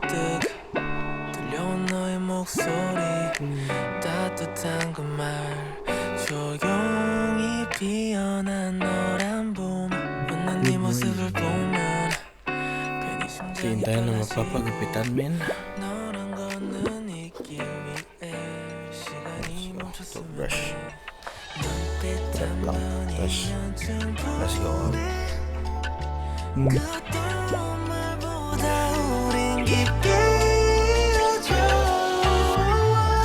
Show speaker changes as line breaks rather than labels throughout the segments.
문득 들려온 너의 목소리 따뜻한 그 말 조용히 피어난 노란 봄 웃는 네 모습을 보면 괜히 심장이
Hintayin na magpapagupitan, men.
너랑 걷는 이 길 위에 시간이 멈췄으면
Toothbrush.
눈빛 한 번이면
Let's go.
그 어떤 말보다 우린 깊게 이어져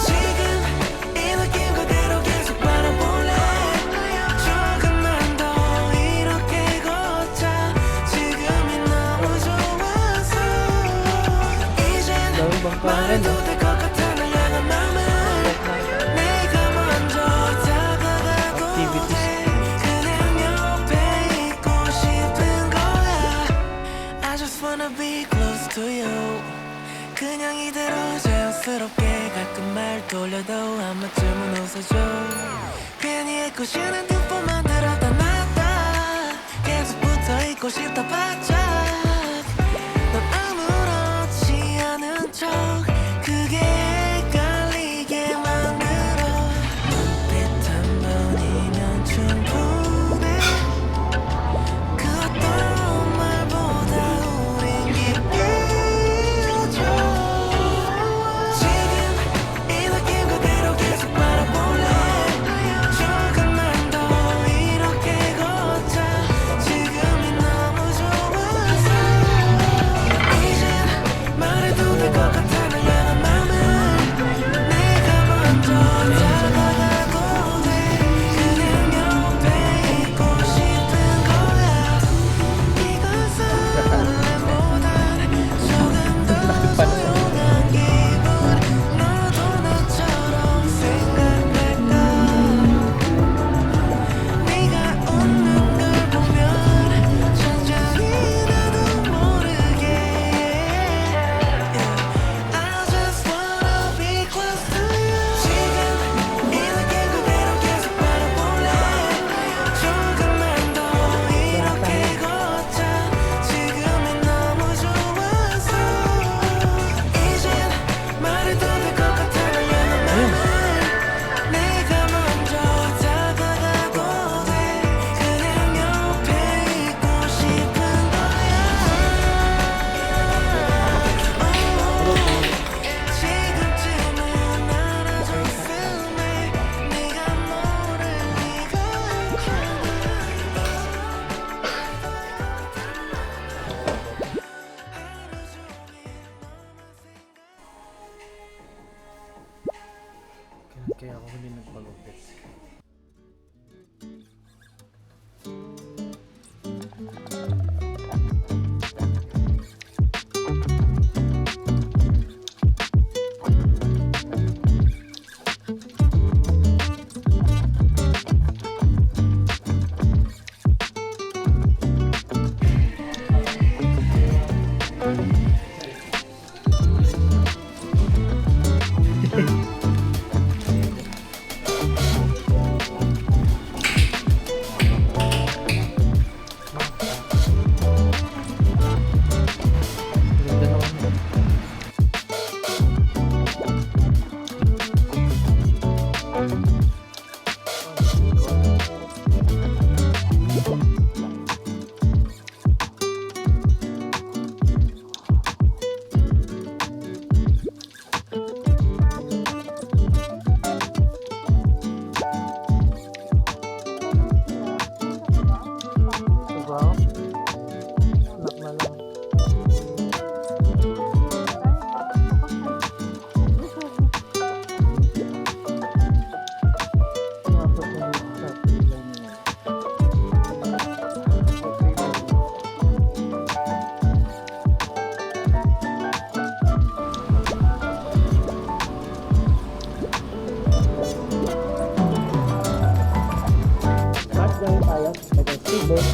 지금 이 느낌 그대로 계속 바라볼래 조금만 더 이렇게 걷자 지금이 너무 좋아서 이젠 말해도 될 것 같아 날 향한 맘은 내가 먼저 다가가고 돼 그냥 옆에 있고 싶은 거야 I just wanna be close to you 그냥 이대로 자연스럽게 가끔 말 돌려도 한 번쯤은 웃어줘 괜히 애꿎은 두 번만 들었다 놨다 계속 붙어있고 싶다 바짝 넌 아무렇지 않은 척 그게 헷갈리게 만들어 눈빛 한 번이면 충분해 그 어떤 말보다 우린 깊게 이어져 지금 이 느낌 그대로 계속 바라볼래 조금만 더 이렇게 걷자 지금이 너무 좋아서 이젠 말해도 될 것 같아 날 향한 맘은 내가 먼저 다가가고 돼 그냥 옆에 있고 싶은 거야 이건 설렘보단 조금 더 조용한 기분 너도 나처럼 생각할까 네가 웃는 걸 보면 천천히 나도 모르게 I just wanna be close to you 지금 이 느낌 그대로 계속 바라볼래 조금만 더 이렇게 걷자 지금이 너무 좋아서 이젠 말해도 될 것 같아 날 향한 맘은 내가 먼저 다가가고 돼 그냥 옆에 있고 싶은 거야 지금쯤은 알아줬으면 해 네가 모를 리가
Kaya ako hindi nagpagupit.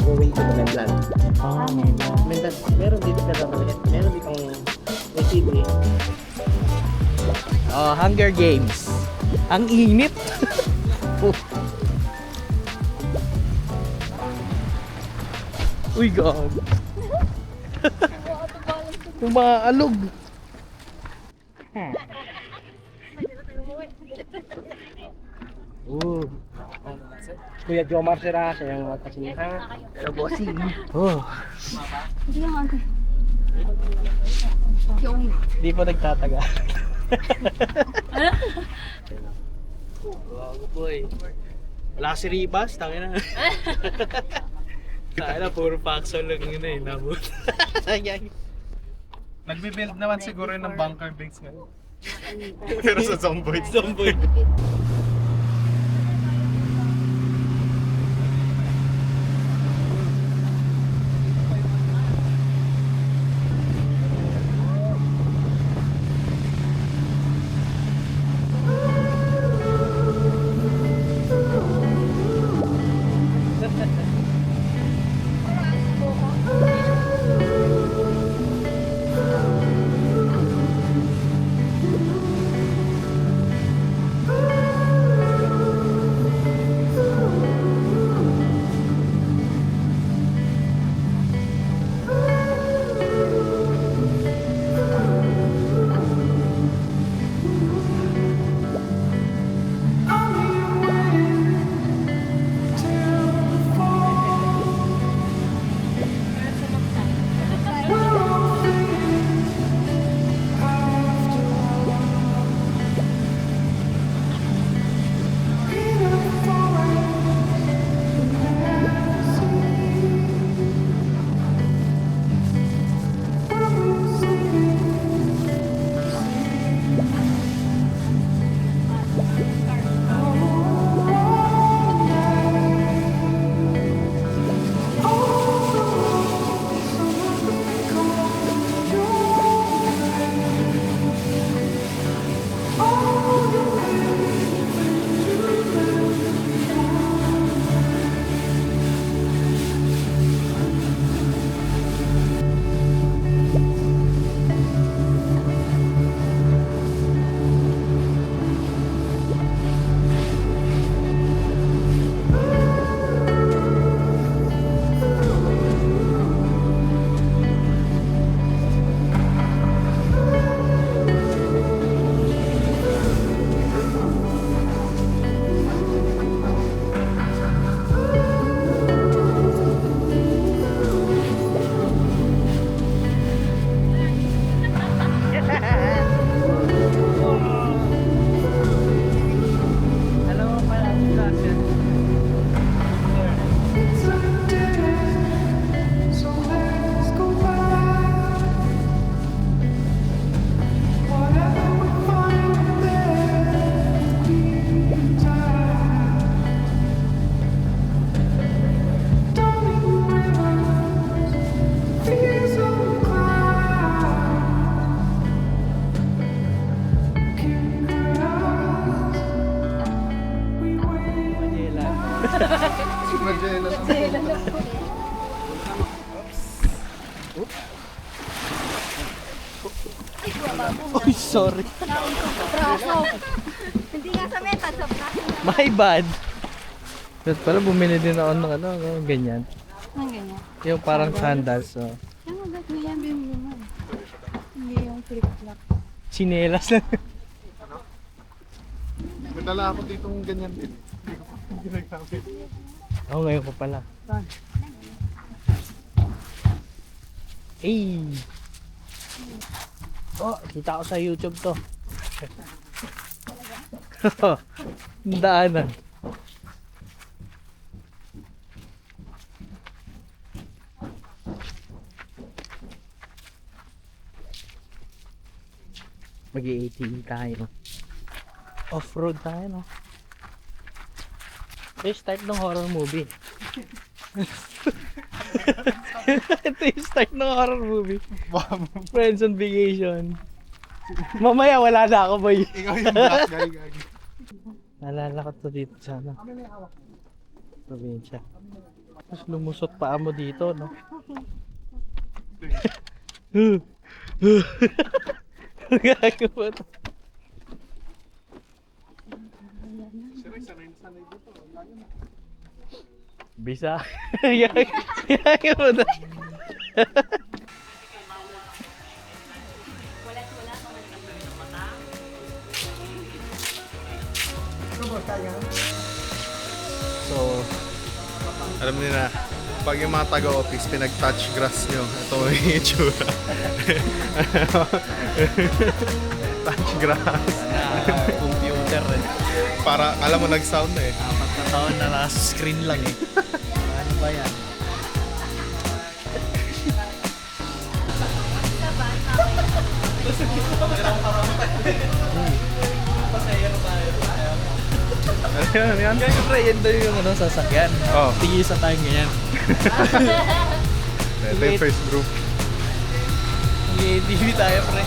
Going to the mainland. Mainland. Meron dito sa Manila. Meron dito may TV.
Oh, Hunger Games. Ang init. Oh. Uy, God. Yung mga alog.
Oo. Kuya Jomar Sira, siya yung kasinihan.
Pero bossing. Oh.
Hindi yung ate. Yung...
Di pa nagtataga.
Ano?
Wow, boy. Wala si Ribas, tangina. Kaya puro paxol lang yun eh, nabot.
Nagbe-build naman siguro yun ng bunker base ngayon. Pero sa Zomboid.
Zomboid. Uy, sorry.
Braso. Hindi nga sa meta, sa braso.
My bad. But pala bumili din ako ng ano, ganyan.
Ang ganyan.
Yung parang sandals. So.
Yung magat mo yan, bimbo mo. Hindi yung flip-flop.
Chinelas lang.
May dala ako ditong ganyan din. Hindi ko ginagamit.
Oo, ngayon ko pala.
Saan?
Ay! Oh, kita ko sa YouTube to. Daanan. Mag-ATV tayo. Off-road tayo, no? Ito yung start ng horror movie. Ito yung start ng horror movie. Friends on Vacation. Mamaya wala na ako, boy.
Ikaw yung black guy, gagi.
Naalala ko to dito sa ano, probinsya. Tapos lumusot pa mo dito, no? Gagawa to.
Sanay dito.
Bisa. Gagawa to. So,
Alam niyo na, pag yung mga taga-office, pinag-touch grass nyo, ito yung itsura. Touch grass.
computer eh.
Para, alam mo, nag-sound na eh.
Apat na taon na nasa screen lang eh. Ano ba yan?
Ano yan?
Kaya siyempre, yan daw yung ano, sasakyan.
Oh.
Tigisa tayo ganyan.
Ito yung first group.
Mag-ATV tayo, pre.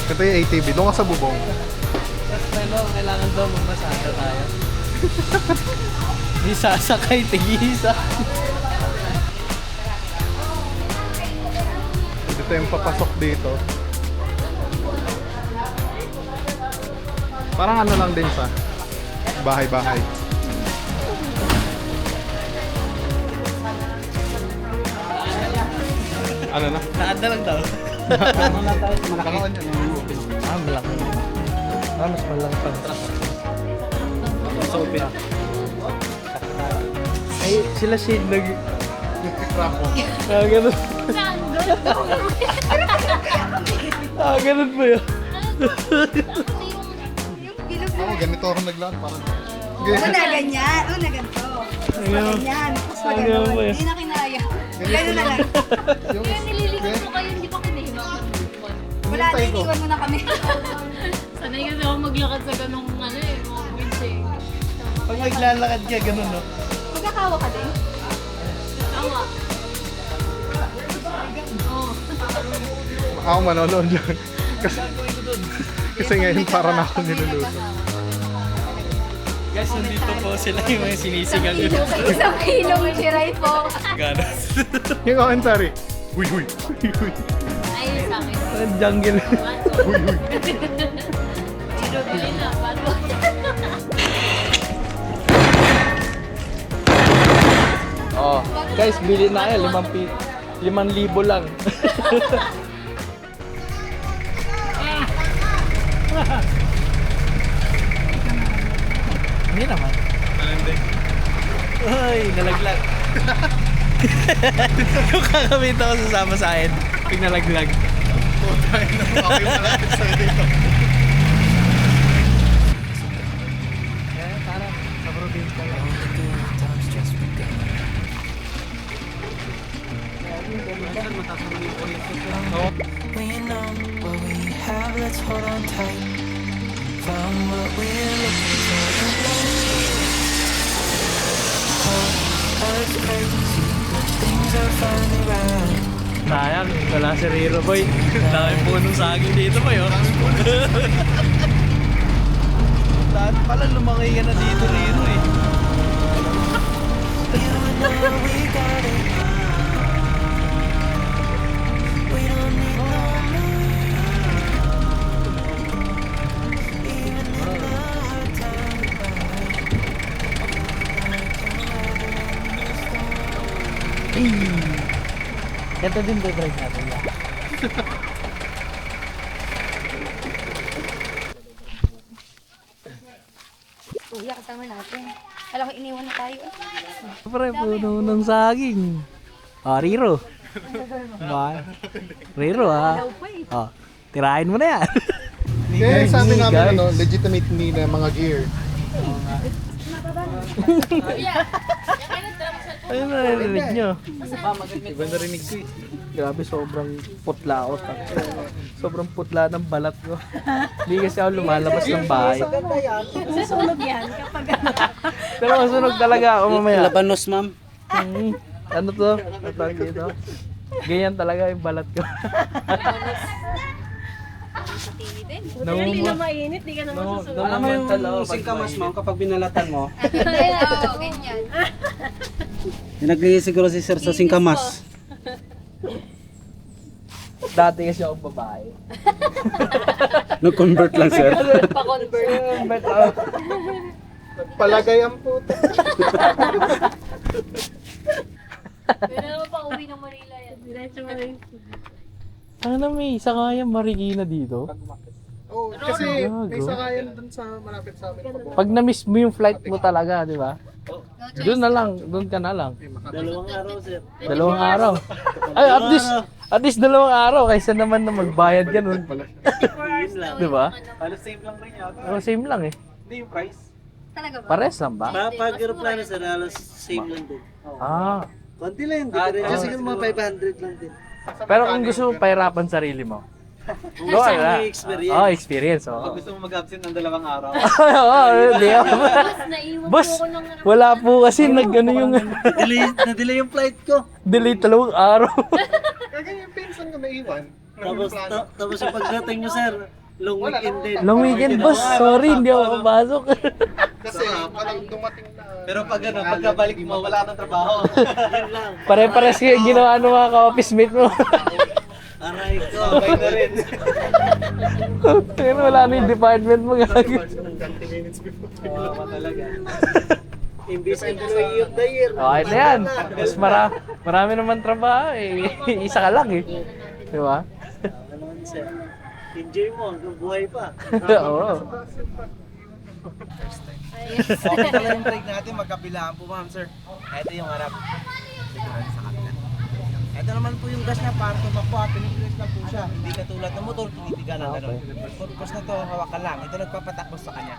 Ito yung ATV. Doon ka sa bubong.
Tapos ano, kailangan daw magmasada tayo. Di sasakay, tigisa.
Ito yung papasok dito. Parang ano lang din sa bahay-bahay. Ano na?
Naanda lang daw.
Malaki.
Ah, malaki. Ah, mas malaki pa. So, pina. Ay, sila shade nag... Ah, ganun. Ah, ganun ba yun?
Ako, ganito ako naglaan. Parang...
Una ganyan, una ganito. Tapos ganyan, tapos
Ano ba
ganun.
yun?
Hindi na kinaya. Ganun na lang.
Kaya nililigot mo kayo, hindi pa kinahimakan.
Wala na, iniwan mo na kami.
Sanay kasi ako maglakad sa ganong ano eh, mga winds eh.
Pag naglalakad ka, ganun, no?
Magkakawa ka din?
Tawa. Oo.
Ako manonood lang. Kasi ngayon para na ako niluluto.
Guys, nandito po sila yung mga sinisigang yun.
Isang kilong chiray po.
Ganon.
Yung commentary. Huy, huy. Huy, huy.
Ayun sa akin.
Jungle.
Zero bilhin na, bago.
Oh, guys, bili na kayo. 5,000 lang. Hindi naman. Ay, nalaglag. Yung kakamit ako sasama sa akin, pag nalaglag.
Tayo na ako yung malapit sa dito.
Kaya parang sa probinsya lang.
We know what we have, let's hold on tight. Found what we're looking for. It's crazy, but things are finally right.
Sayang, wala si Riro Boy. Dami punong saging dito boy, oh. Dati pala lumaki ka na dito, Riro eh.
You know we got it. We don't need no more. Even in the hard times.
Ito din drive natin yan.
Kuya, kasama natin. Alam ko, iniwan na tayo.
Pre, puno ng saging. Oh, Riro. Ba? Riro ha. Oh, tirahin mo na yan.
Kaya sabi namin, ano, legitimate need na mga gear.
Ayun na narinig nyo. Iba narinig ko eh. Grabe, sobrang putla ako. Sobrang putla ng balat ko. Hindi kasi ako lumalabas ng bahay.
Susunog yan kapag
Pero masunog talaga ako mamaya.
Labanos, ma'am.
Ano to? Ano tawag dito? Ganyan talaga yung balat ko.
hindi na mainit, di ka naman susunog.
Alam mo yung singkamas, ma'am, kapag binalatan mo,
Oo, ganyan.
nag siguro si sir sa singkamas.
Dati kasi ako babae.
Nag-convert lang, sir.
Pa-convert.
Palagay ang puto.
Pero naman pa uwi ng Manila yan.
Diretso mo rin.
Ano may isa kaya Marikina dito?
Oh, kasi may
Gago.
sakayan dun sa malapit sa amin.
Pag na-miss mo yung flight mo talaga, di ba? Doon na lang, doon ka na lang.
Dalawang araw, sir.
Dalawang araw. Ay, at least dalawang araw kaysa naman na magbayad ganun.
Yun lang.
Di ba?
Halos same lang rin yata.
Oh, same lang eh.
Hindi yung price.
Talaga ba?
Pares lang ba?
Pag aeroplano, sir, halos same lang din.
Ah.
Konti lang, diferensya siguro mga 500 lang din.
Pero kung gusto mo pahirapan sarili mo.
Kung
Go
gusto
na.
mo may experience.
Oh, experience.
Kung
Oh.
gusto mo mag-absent ng 2 araw.
Oo, hindi ako.
Boss, naiwan
Boss,
po ako ng
wala po kasi nag-ano yung
Na-delay yung flight ko.
delay 2 araw.
Kaya yung pinsan ko naiwan.
Tapos yung pagdating mo, sir, long weekend din.
Long weekend, boss. Sorry, hindi ako papasok.
Kasi parang dumating na.
Pero pag pagkabalik mo, wala nang trabaho.
Yun lang.
Pare-pares yung ginawa ng mga ka-office mate mo.
Aray ko.
Sabay na rin.
Pero wala na yung department mo gagawin.
20 minutes before.
Wala talaga.
Imbis employee of the year.
Okay na yan. Mas marami naman trabaho eh. Isa ka lang eh. Di ba?
Ano naman, sir? Enjoy mo hanggang buhay pa.
Oo.
Okay pala yung break natin, magkabilaan po ma'am sir. Ito yung harap. Sa kabila. Ito naman po yung gas niya, para tumakbo, pinipilis lang po siya. Hindi katulad ng motor, tinitigan ng gano'n. Purpose na to, hawakan lang. Ito nagpapatakbo sa kanya.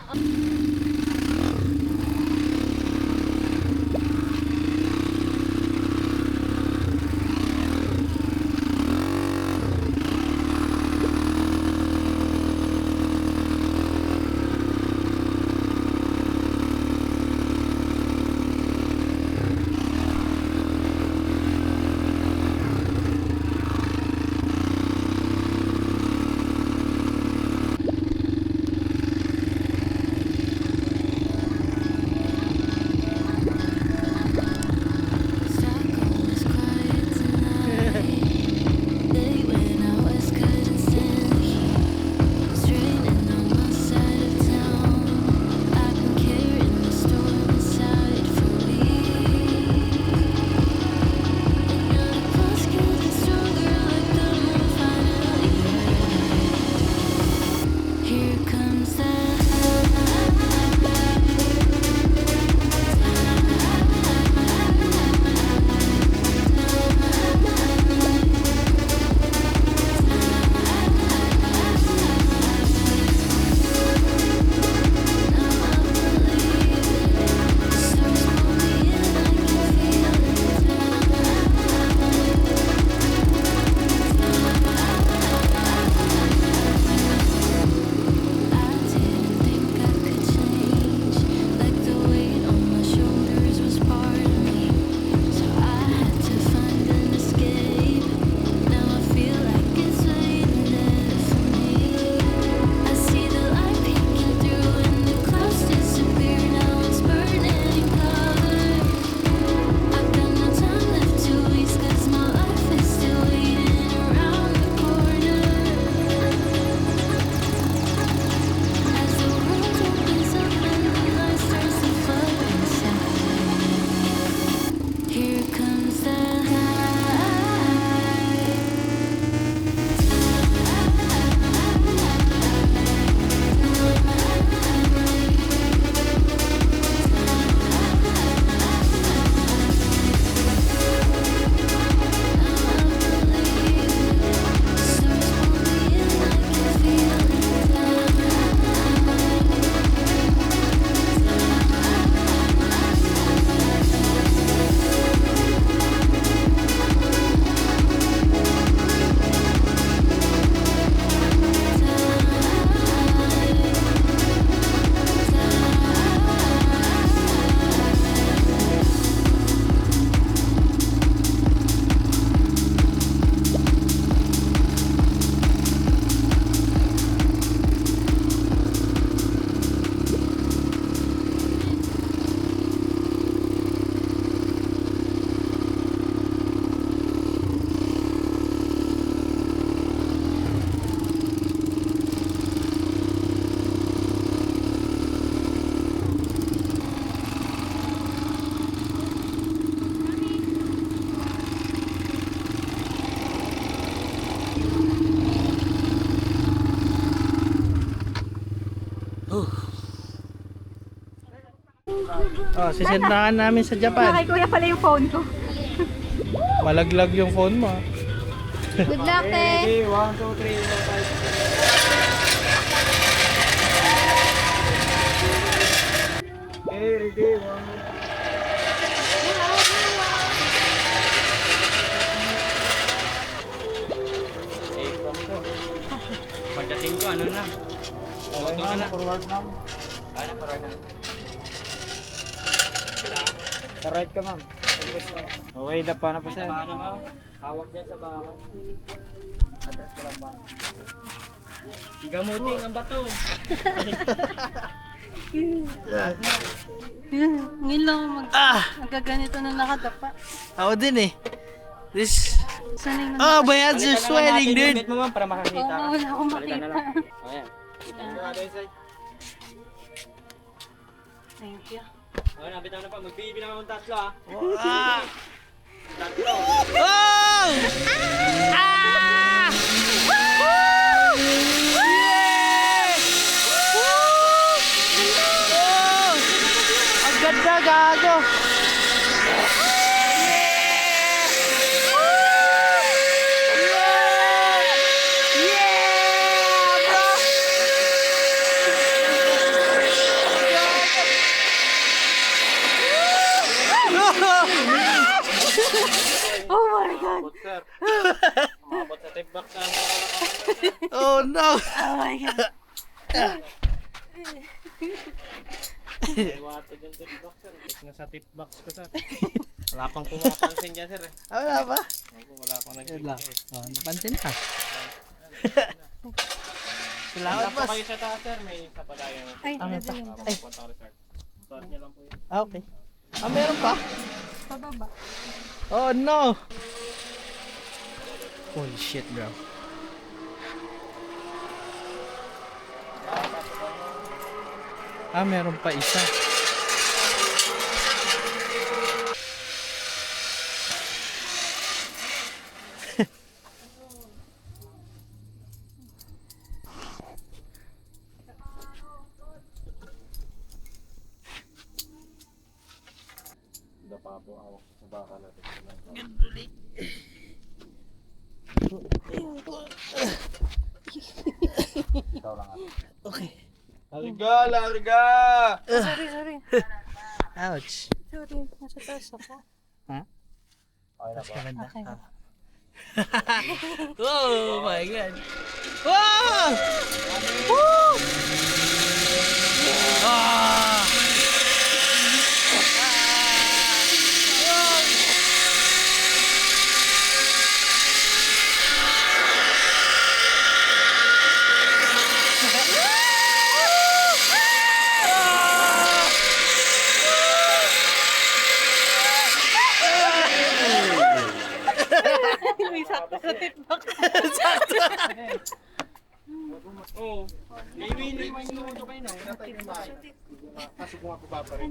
Oh, sisendahan namin sa Japan.
Kay kuya pala yung phone ko.
Malaglag yung phone mo. ah.
Good luck, te.
1, 2, 3, 4, 5. Okay, ready, 1.
Pagdating ko, ano na?
Okay, ma'am, forward ma'am.
Ano, parang na.
Sa right ka ma'am. Okay, dapa na po sir.
Paano mo? Hawak dyan sa baka.
Address ko lang ma'am.
Gamuting ang bato.
Ngayon lang ako magaganito na nakadapa.
Ako din eh. This...
Sanay na.
Oh, my hands are sweating, dude.
Limit mo man para makakita ka.
Oo, wala akong
Balikan na
makita.
lang. Ayan.
Thank you.
Okay, nabitaw na pa. Magbibi na akong tatlo ah.
Ah!
Tatlo.
Oh! Ah! Woo! Yeah! Woo! Oh! Ang ganda, gago!
Oh my God!
Umabot sa tip box na.
Oh no!
Oh my God!
Iwate dyan tip box sir. Ito na sa tip box ko sir. Wala pang pumapansin dyan sir eh.
Ah, wala ba?
Wala pang
Yun lang.
nag-check.
Oh, napansin ka.
Salamat
Salamat,
po
boss.
kayo sa taas sir. May isa pa tayo.
Ay,
Ano
ito
pa?
yun.
Ay.
Punta resort. Start niya lang po yun.
Ah, okay. Ah, meron pa?
Pababa.
Oh no! Holy shit, bro. Ah, meron pa isa. Okay.
Larga, larga!
Sorry.
Ouch.
Sorry, nasa taas ako.
Mas maganda.
Okay.
Ah. Oh my god. Wow! Woo! Ah!
May sakto sa tip box.
Oo. May winning mo kayo na.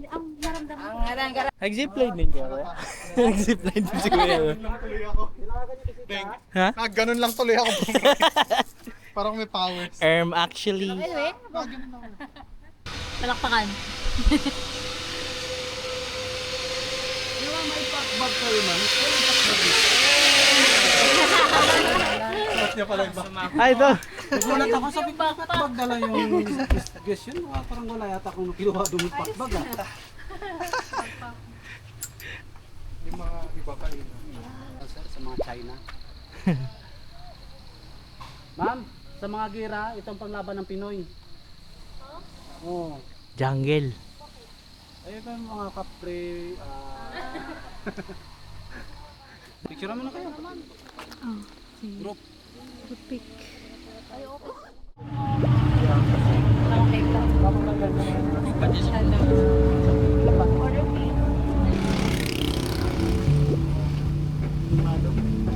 Ang naramdaman.
Nag-zipline din ka ba? Nag-zipline din si Kuya. Ha?
Ganun lang tuloy ako. Parang may powers.
Actually,
Palakpakan.
ay ito.
Nagulat ako sa pakbag dala yung guess yun. Parang wala yata akong kinuha doon yung pakbag ah.
Yung mga iba pa rin.
Sa mga China. Ma'am, sa mga gira, itong panglaban ng Pinoy. Oo.
Jungle.
Ayun pa yung mga kapre. Picture mo na kayo, ma'am.
Oh, sige.
Group.
Good pick.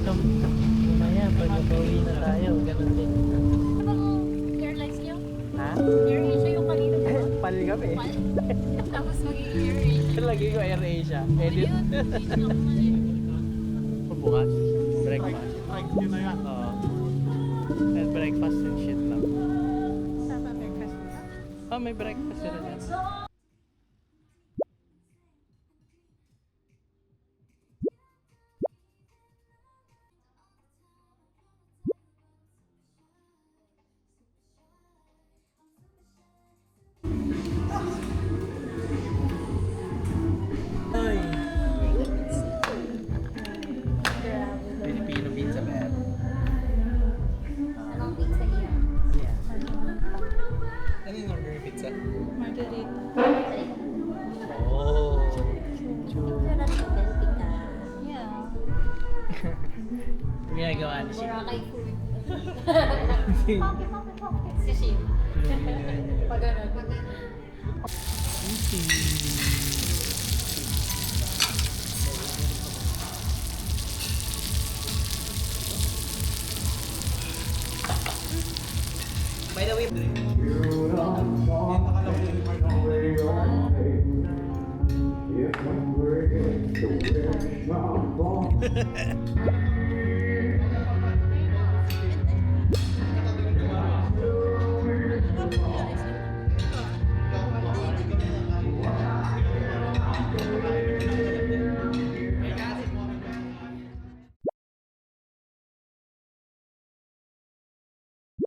Mamaya, pag nabawi na tayo, ganun din.
Airlines niyo?
Ha?
Air Asia yung kanina ba?
Palit kami.
Tapos magiging Air Asia.
Lagi ko Air Asia. Edit.
Ayun, Asia ako mali.
Bukas. Breakfast.
Yun na yan.
Oo. And breakfast and shit lang.
Sa breakfast.
May breakfast sila dyan. Ay!
Filipino pizza ba yan?
Anong pizza yan?
Ano yung order yung pizza?
Margarita.
Oh.
Yeah.
Ginagawa ni siya.
Boracay food. Si Shin. Pag ganun.
By the way,
If I'm